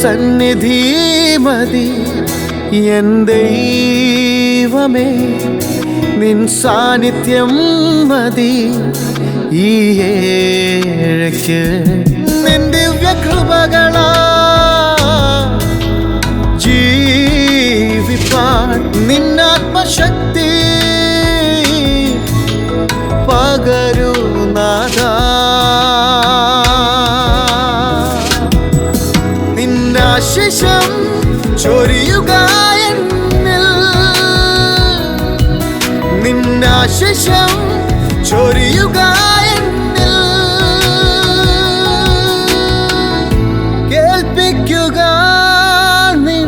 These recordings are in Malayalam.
സന്നിധി മതി എൻ ദൈവമേ, നിൻ സാന്നിധ്യം മതി ഈ ഏഴയ്ക്ക്. നിൻ ദിവ്യകൃപകളാ ജീവിപ്പാൻ നിന്നാത്മശക്തി പകരൂ നാഥാ. നിന്നാശിഷം ചൊരിയുക എന്നിൽ, നിന്നാശിഷം ചൊരിയുക എന്നിൽ. കേൾപ്പിക്കുക നിൻ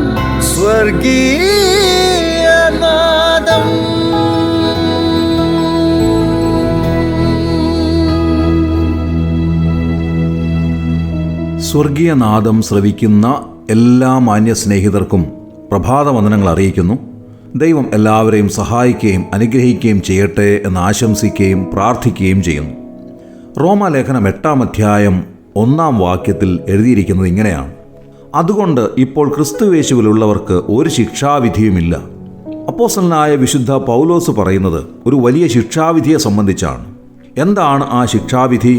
സ്വർഗീയനാദം. സ്വർഗീയനാദം ശ്രവിക്കുന്ന എല്ലാ മാന്യ സ്നേഹിതർക്കും പ്രഭാതവന്ദനങ്ങൾ അറിയിക്കുന്നു. ദൈവം എല്ലാവരെയും സഹായിക്കുകയും അനുഗ്രഹിക്കുകയും ചെയ്യട്ടെ എന്ന് ആശംസിക്കുകയും പ്രാർത്ഥിക്കുകയും ചെയ്യുന്നു. റോമാലേഖനം 8-ാം അധ്യായം 1-ാം വാക്യത്തിൽ എഴുതിയിരിക്കുന്നത് ഇങ്ങനെയാണ്: അതുകൊണ്ട് ഇപ്പോൾ ക്രിസ്തുയേശുവിലുള്ളവർക്ക് ഒരു ശിക്ഷാവിധിയുമില്ല. അപ്പോസ്തലനായ വിശുദ്ധ പൗലോസ് പറയുന്നത് ഒരു വലിയ ശിക്ഷാവിധിയെ സംബന്ധിച്ചാണ്. എന്താണ് ആ ശിക്ഷാവിധി?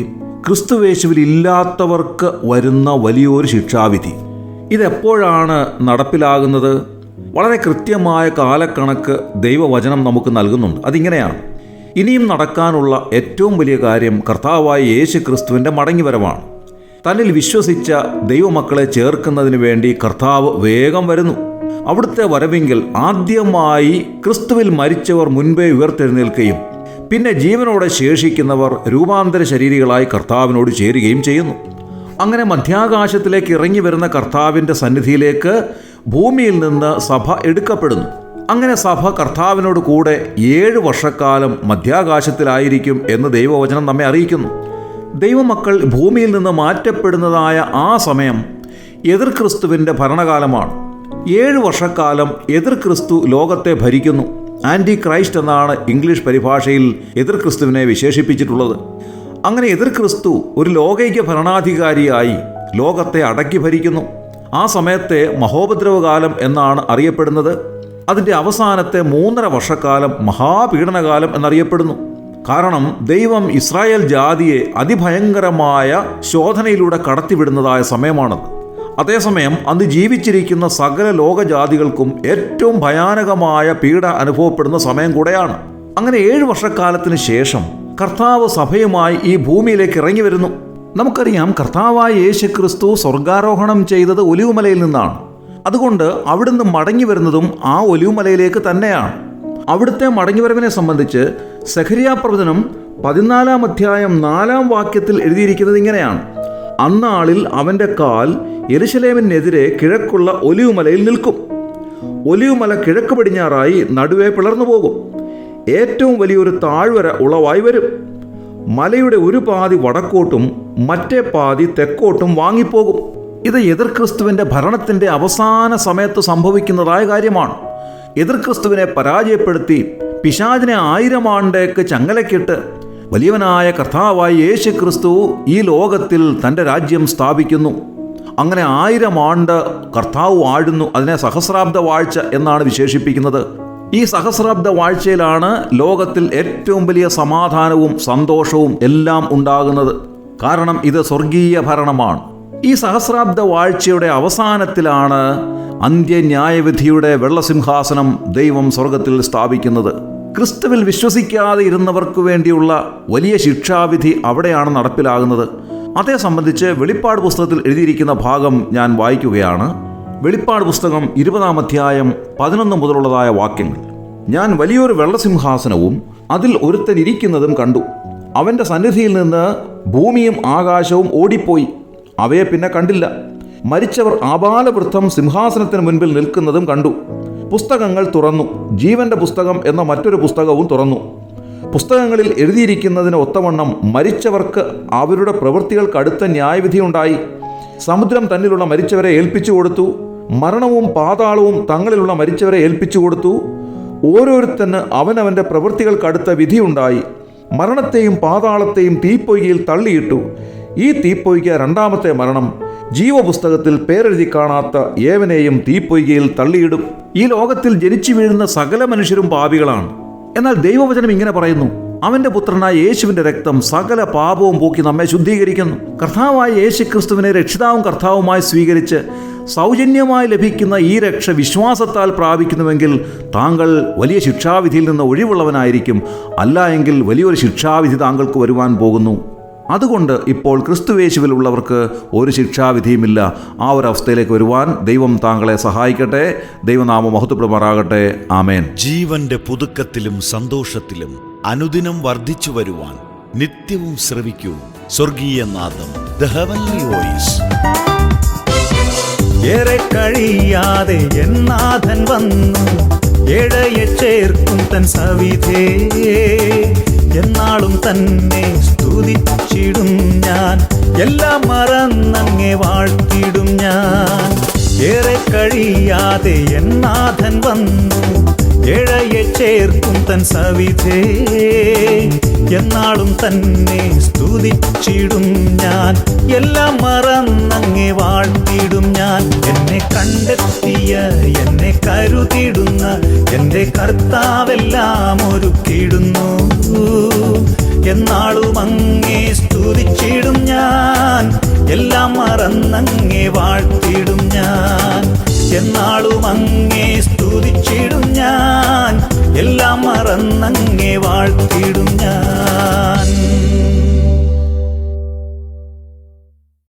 ക്രിസ്തുയേശുവിൽ ഇല്ലാത്തവർക്ക് വരുന്ന വലിയൊരു ശിക്ഷാവിധി. ഇതെപ്പോഴാണ് നടപ്പിലാകുന്നത്? വളരെ കൃത്യമായ കാലക്കണക്ക് ദൈവവചനം നമുക്ക് നൽകുന്നുണ്ട്. അതിങ്ങനെയാണ്: ഇനിയും നടക്കാനുള്ള ഏറ്റവും വലിയ കാര്യം കർത്താവായ യേശു ക്രിസ്തുവിൻ്റെ മടങ്ങിവരവാണ്. തന്നിൽ വിശ്വസിച്ച ദൈവമക്കളെ ചേർക്കുന്നതിന് വേണ്ടി കർത്താവ് വേഗം വരുന്നു. അവിടുത്തെ വരവെങ്കിൽ ആദ്യമായി ക്രിസ്തുവിൽ മരിച്ചവർ മുൻപേ ഉയർത്തെഴുന്നേൽക്കുകയും പിന്നെ ജീവനോടെ ശേഷിക്കുന്നവർ രൂപാന്തര ശരീരികളായി കർത്താവിനോട് ചേരുകയും ചെയ്യുന്നു. അങ്ങനെ മധ്യാകാശത്തിലേക്ക് ഇറങ്ങി വരുന്ന കർത്താവിൻ്റെ സന്നിധിയിലേക്ക് ഭൂമിയിൽ നിന്ന് സഭ എടുക്കപ്പെടുന്നു. അങ്ങനെ സഭ കർത്താവിനോട് കൂടെ 7 വർഷക്കാലം മധ്യാകാശത്തിലായിരിക്കും എന്ന് ദൈവവചനം നമ്മെ അറിയിക്കുന്നു. ദൈവമക്കൾ ഭൂമിയിൽ നിന്ന് മാറ്റപ്പെടുന്നതായ ആ സമയം എതിർ ക്രിസ്തുവിൻ്റെ ഭരണകാലമാണ്. 7 വർഷക്കാലം എതിർ ക്രിസ്തു ലോകത്തെ ഭരിക്കുന്നു. ആൻറ്റി ക്രൈസ്റ്റ് എന്നാണ് ഇംഗ്ലീഷ് പരിഭാഷയിൽ എതിർ ക്രിസ്തുവിനെ വിശേഷിപ്പിച്ചിട്ടുള്ളത്. അങ്ങനെ എതിർ ക്രിസ്തു ഒരു ലോകൈക്യ ഭരണാധികാരിയായി ലോകത്തെ അടക്കി ഭരിക്കുന്നു. ആ സമയത്തെ മഹോപദ്രവകാലം എന്നാണ് അറിയപ്പെടുന്നത്. അതിൻ്റെ അവസാനത്തെ 3.5 വർഷക്കാലം മഹാപീഡനകാലം എന്നറിയപ്പെടുന്നു. കാരണം ദൈവം ഇസ്രായേൽ ജാതിയെ അതിഭയങ്കരമായ ശോധനയിലൂടെ കടത്തിവിടുന്നതായ സമയമാണത്. അതേസമയം അന്ന് ജീവിച്ചിരിക്കുന്ന സകല ലോകജാതികൾക്കും ഏറ്റവും ഭയാനകമായ പീഡ അനുഭവപ്പെടുന്ന സമയം കൂടെയാണ്. അങ്ങനെ 7 വർഷക്കാലത്തിന് ശേഷം കർത്താവ് സഭയുമായി ഈ ഭൂമിയിലേക്ക് ഇറങ്ങി വരുന്നു. നമുക്കറിയാം, കർത്താവായ യേശു ക്രിസ്തു സ്വർഗാരോഹണം ചെയ്തത് ഒലിവുമലയിൽ നിന്നാണ്. അതുകൊണ്ട് അവിടുന്ന് മടങ്ങി വരുന്നതും ആ ഒലിവുമലയിലേക്ക് തന്നെയാണ്. അവിടുത്തെ മടങ്ങിവരവിനെ സംബന്ധിച്ച് സെഖരിയാ പ്രവചനം 14-ാം അധ്യായം 4-ാം വാക്യത്തിൽ എഴുതിയിരിക്കുന്നത് ഇങ്ങനെയാണ്: അന്നാളിൽ അവൻ്റെ കാൽ യെരുശലേമിനെതിരെ കിഴക്കുള്ള ഒലിവുമലയിൽ നിൽക്കും. ഒലിവുമല കിഴക്ക് പടിഞ്ഞാറായി നടുവേ പിളർന്നു പോകും. ഏറ്റവും വലിയൊരു താഴ്വര ഉളവായി വരും. മലയുടെ ഒരു പാതി വടക്കോട്ടും മറ്റേ പാതി തെക്കോട്ടും വാങ്ങിപ്പോകും. ഇത് എതിർ ക്രിസ്തുവിൻ്റെ ഭരണത്തിൻ്റെ അവസാന സമയത്ത് സംഭവിക്കുന്നതായ കാര്യമാണ്. എതിർ ക്രിസ്തുവിനെ പരാജയപ്പെടുത്തി പിശാചിനെ 1000 ആണ്ടേക്ക് ചങ്ങലക്കിട്ട് വലിയവനായ കർത്താവായ യേശു ക്രിസ്തു ഈ ലോകത്തിൽ തൻ്റെ രാജ്യം സ്ഥാപിക്കുന്നു. അങ്ങനെ 1000 ആണ്ട് കർത്താവ് വാഴുന്നു. അതിനെ സഹസ്രാബ്ദ വാഴ്ച എന്നാണ് വിശേഷിപ്പിക്കുന്നത്. ഈ സഹസ്രാബ്ദ വാഴ്ചയിലാണ് ലോകത്തിൽ ഏറ്റവും വലിയ സമാധാനവും സന്തോഷവും എല്ലാം ഉണ്ടാകുന്നത്. കാരണം ഇത് സ്വർഗീയ ഭരണമാണ്. ഈ സഹസ്രാബ്ദ വാഴ്ചയുടെ അവസാനത്തിലാണ് അന്ത്യന്യായവിധിയുടെ വെള്ളസിംഹാസനം ദൈവം സ്വർഗത്തിൽ സ്ഥാപിക്കുന്നത്. ക്രിസ്തുവിൽ വിശ്വസിക്കാതെ ഇരുന്നവർക്ക് വേണ്ടിയുള്ള വലിയ ശിക്ഷാവിധി അവിടെയാണ് നടപ്പിലാകുന്നത്. അതേ സംബന്ധിച്ച് വെളിപ്പാട് പുസ്തകത്തിൽ എഴുതിയിരിക്കുന്ന ഭാഗം ഞാൻ വായിക്കുകയാണ്. വെളിപ്പാട് പുസ്തകം 20-ാം അധ്യായം 11 മുതലുള്ളതായ വാക്യങ്ങൾ: ഞാൻ വലിയൊരു വെള്ളസിംഹാസനവും അതിൽ ഒരുത്തൻ ഇരിക്കുന്നതും കണ്ടു. അവൻ്റെ സന്നിധിയിൽ നിന്ന് ഭൂമിയും ആകാശവും ഓടിപ്പോയി, അവയെ പിന്നെ കണ്ടില്ല. മരിച്ചവർ ആബാലവൃദ്ധം സിംഹാസനത്തിന് മുൻപിൽ നിൽക്കുന്നതും കണ്ടു. പുസ്തകങ്ങൾ തുറന്നു. ജീവന്റെ പുസ്തകം എന്ന മറ്റൊരു പുസ്തകവും തുറന്നു. പുസ്തകങ്ങളിൽ എഴുതിയിരിക്കുന്നതിന് ഒത്തവണ്ണം മരിച്ചവർക്ക് അവരുടെ പ്രവൃത്തികൾക്ക് അടുത്ത ന്യായവിധിയുണ്ടായി. സമുദ്രം തന്നിലുള്ള മരിച്ചവരെ ഏൽപ്പിച്ചു കൊടുത്തു. മരണവും പാതാളവും തങ്ങളിലുള്ള മരിച്ചവരെ ഏൽപ്പിച്ചു കൊടുത്തു. ഓരോരുത്തന് അവനവൻ്റെ പ്രവൃത്തികൾക്കടുത്ത വിധിയുണ്ടായി. മരണത്തെയും പാതാളത്തെയും തീപ്പൊയ്കയിൽ തള്ളിയിട്ടു. ഈ തീപ്പൊയ്ക 2ാമത്തെ മരണം. ജീവപുസ്തകത്തിൽ പേരെഴുതി കാണാത്ത ഏവനെയും തീപ്പൊയ്കയിൽ തള്ളിയിടും. ഈ ലോകത്തിൽ ജനിച്ചു വീഴുന്ന സകല മനുഷ്യരും പാപികളാണ്. എന്നാൽ ദൈവവചനം ഇങ്ങനെ പറയുന്നു, അവന്റെ പുത്രനായ യേശുവിന്റെ രക്തം സകല പാപവും പോക്കി നമ്മെ ശുദ്ധീകരിക്കുന്നു. കർത്താവായ യേശു ക്രിസ്തുവിനെ രക്ഷിതാവും കർത്താവുമായി സ്വീകരിച്ച് സൗജന്യമായി ലഭിക്കുന്ന ഈ രക്ഷ വിശ്വാസത്താൽ പ്രാപിക്കുന്നുവെങ്കിൽ താങ്കൾ വലിയ ശിക്ഷാവിധിയിൽ നിന്ന് ഒഴിവുള്ളവനായിരിക്കും. അല്ല എങ്കിൽ വലിയൊരു ശിക്ഷാവിധി താങ്കൾക്ക് വരുവാൻ പോകുന്നു. അതുകൊണ്ട് ഇപ്പോൾ ക്രിസ്തുവേശുവിലുള്ളവർക്ക് ഒരു ശിക്ഷാവിധിയുമില്ല. ആ ഒരു അവസ്ഥയിലേക്ക് വരുവാൻ ദൈവം താങ്കളെ സഹായിക്കട്ടെ. ദൈവനാമം മഹത്വപ്പെടുമാറാകട്ടെ. ആമേൻ. ജീവന്റെ പുതുക്കത്തിലും സന്തോഷത്തിലും അനുദിനം വർദ്ധിച്ചു വരുവാൻ നിത്യവും ശ്രവിക്കൂ സ്വർഗീയ നാദം, ദ ഹെവൻലി വോയിസ്. ഏറെ കഴിയാതെ എന്നാഥൻ വന്നു, ഏഴയെ ചേർക്കും തൻ സവിധേ. എന്നാളും തന്നെ സ്തുതിച്ചിടും ഞാൻ, എല്ലാം മറന്നങ്ങെ വാഴ്ത്തിടും ഞാൻ. ഏറെ കഴിയാതെ എന്നാഥൻ വന്നു, ഏഴയെ ചേർക്കും തൻ സവിധേ. എന്നാളും തന്നെ സ്തുതിച്ചിടും ഞാൻ, എല്ലാം മറന്നങ്ങെ വാഴ്ത്തിടും ഞാൻ. എന്നെ കണ്ടെത്തിയ, എന്നെ കരുതിടുന്ന എൻ്റെ കർത്താവെല്ലാം ഒരുക്കിടുന്നു. എന്നാളും അങ്ങേ സ്തുതിച്ചിടും ഞാൻ, എല്ലാം മറന്നങ്ങേ വാഴ്ത്തിടും ഞാൻ. എന്നാളും അങ്ങേ സ്തുതിച്ചിടും ഞാൻ, എല്ലാം മറന്നങ്ങേ വാഴ്ത്തിടും ഞാൻ.